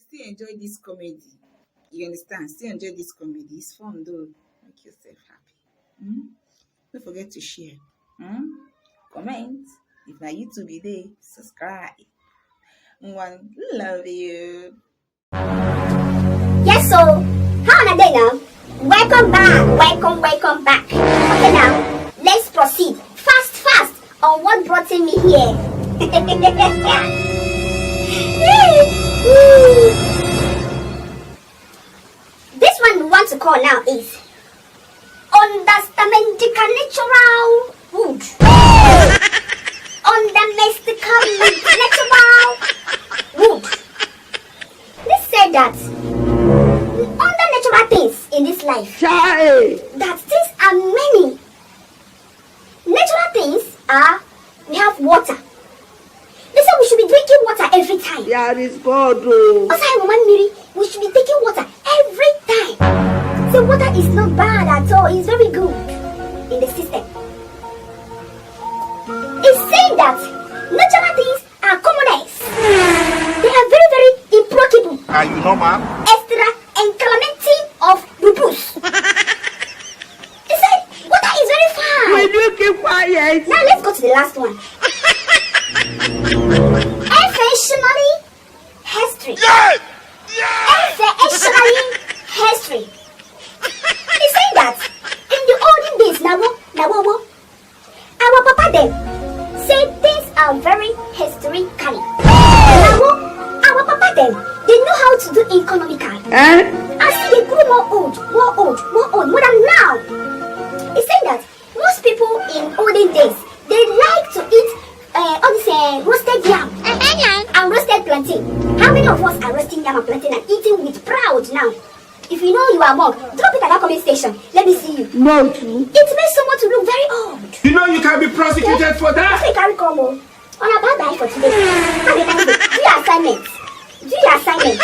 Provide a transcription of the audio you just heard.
still enjoy this comedy. You understand? Still enjoy this comedy. It's fun though. Make yourself happy. Don't forget to share. Comment. If na YouTube be there, subscribe. One love you. Yes, so how are they now? Welcome back. Okay, now let's proceed fast on what brought me here. This one we want to call now is Understanding Natural Wood. Understanding Natural Wood. Let's say that under natural things in this life, that things are many. Natural things are, we have water. They say we should be drinking water every time. Yeah, it's God. We should be taking water every time. So water is not bad at all. It's very good in the system. It's saying that natural things are commoners. They are very improbable. Are you normal? Extra and calamity of lupus. He said water is very fine. Will you keep quiet? Now let's go to the last one. Affectionately history. Affectionally history. He said that in the olden days, our papa them say things are very historically. Our papa them, they know how to do economical. As they grow more old than now. He said that most people in olden days, they like to eat all this roasted yam and roasted plantain. How many of us are roasting yam and plantain and eating with proud now? If you know you are more, drop it at that comment section. Let me see you. No. It makes someone to look very old. You know you can be prosecuted for that. Okay, carry come on. On a bye-bye for today. Have a nice day. Do your assignment.